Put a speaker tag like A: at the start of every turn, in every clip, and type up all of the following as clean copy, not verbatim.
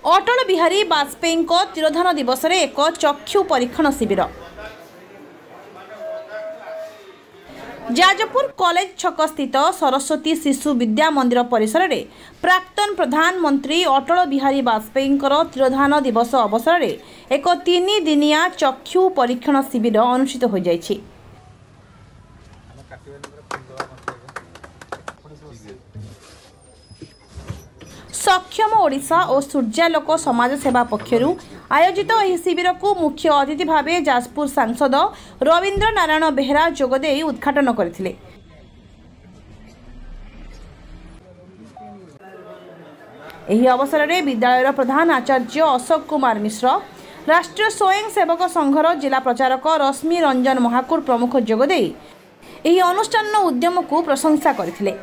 A: अटल बिहारी वाजपेयी तिरोधान दिवस में एक चक्षु परीक्षण शिविर जाजपुर कॉलेज छक स्थित सरस्वती शिशु विद्या मंदिर परिसर में प्राक्तन प्रधानमंत्री अटल बिहारी वाजपेयी तिरोधान दिवस अवसर में एक 3 दिनिया चक्षु परीक्षण शिविर अनुष्ठित हो जाइछि। सक्षम ओडिशा और सूर्यालोक समाज सेवा पक्षरु आयोजित यह शिविर को मुख्य अतिथि भाव जाजपुर सांसद रवींद्र नारायण बेहरा जोगदे उद्घाटन करथिले। एही अवसर में विद्यालय प्रधान आचार्य अशोक कुमार मिश्र, राष्ट्रीय स्वयं सेवक संघर जिला प्रचारक रश्मि रंजन महाकुर प्रमुख जोगदे एही अनुष्ठान उद्यम को प्रशंसा करथिले।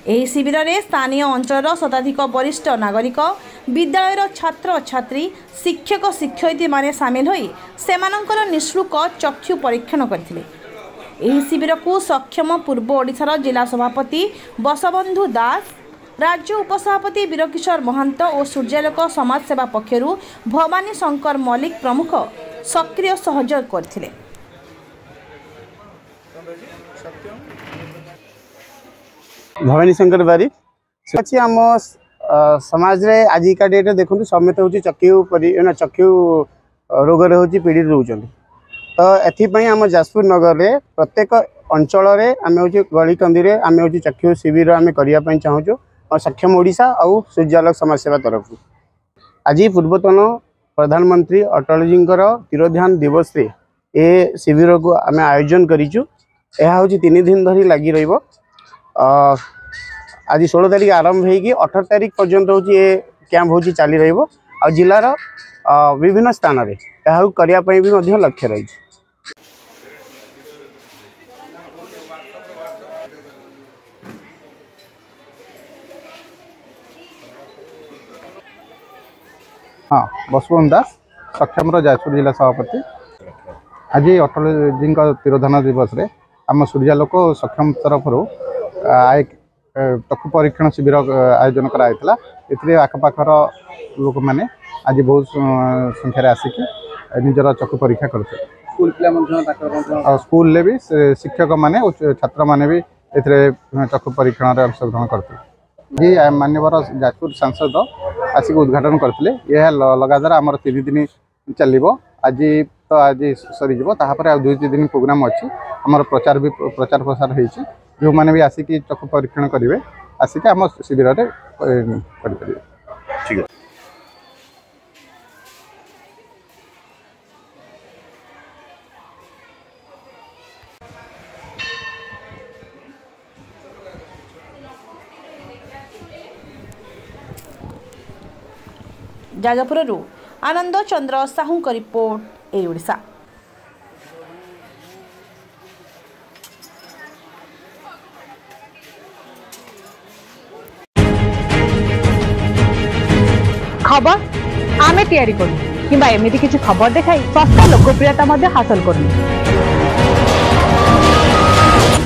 A: एही शिविर में स्थानीय अंचल शताधिक वरिष्ठ नागरिक, विद्यालय छात्र छात्री, शिक्षक शिक्षयित्री माने सामिल होई सेमानंकर निःशुल्क चक्षु परीक्षण करथिले। एही शिविर को सक्षम पूर्व ओडिशार जिला सभापति बसबंधु दास, राज्य उपसभापति वीरकिशोर महंत और सूर्यालोक समाज सेवा पक्षरु भवानी शंकर मल्लिक प्रमुख सक्रिय सहयोग करथिले।
B: भवानी शंकर बारी आम समाज रे आजिका डेट देखो समेत हूँ चक्षु रोग पीड़ित रोचन। तो एपाई आम जाजपुर नगर में प्रत्येक अंचल आम हूँ गली कंदी आम हूँ चक्षु शिविर आम करने चाहूँ और सक्षम ओडिशा और सूर्यालोक समाज सेवा तरफ आज पूर्वतन प्रधानमंत्री अटल जी तिरोधान दिवस रे ए शिविर को आम आयोजन करूँ। यह हूँ 3 दिन धरी लगी रही। आज 16 तारीख आरंभ होगी 18 तारीख पर्यंत हूँ ये कैंप हूँ चली रहा जिलार विभिन्न स्थान में यह करने भी लक्ष्य रही।
C: हाँ, बसबंधु दास सक्षम जाजपुर जिला सभापति। आज अटल जी तिरोधान दिवस रे आम सूर्यालोक सक्षम तरफ चक्षु परीक्षण शिविर आयोजन कराइला। एथिरे आखपाखर लोक मैंने आज बहुत संख्यार आसिक निजर चक्षु परीक्षा करते। स्कूल भी शिक्षक माने छात्र माने भी चक्षु परीक्षण अंशग्रहण करते। ये मानवर जाजपुर सांसद आसिक उद्घाटन करते। यह लगातार आमर 3 दिन चलो। आज तो आज सरीज 2-3 दिन प्रोग्राम अच्छी आमर प्रचार प्रसार होती। जो मैंने भी आसिक चक्षु परीक्षण करेंगे आसिक आम शिविर कर।
A: जाजपुर आनंद चंद्र साहू का रिपोर्ट ए ओडिशा।
D: खबर आमे तैयारी करू किंबा एमिति किछि खबर देखाई सस्ता लोकप्रियता मध्ये हासिल करू।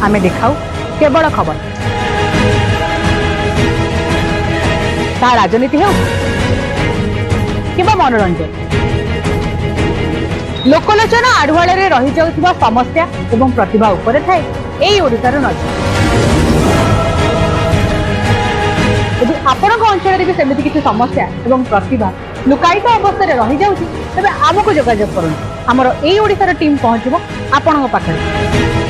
D: आमे देखाऊ केवल खबर ता राजनीति हो किंबा मनोरंजन। लोकलोचना आढ़ुआले रे रही जाउथिबा समस्या एवं प्रतिभा उपरे थाए एई ओडिसार नजर। यदि आपण अंचल भी सेमती किसी समस्या एवं प्रतिभा लुकायित अवस्था रही जाउछि तबे आमको जोगाजोग करूँ। आमर एई ओडिसार टीम पहुँचबो आपण पाखरे।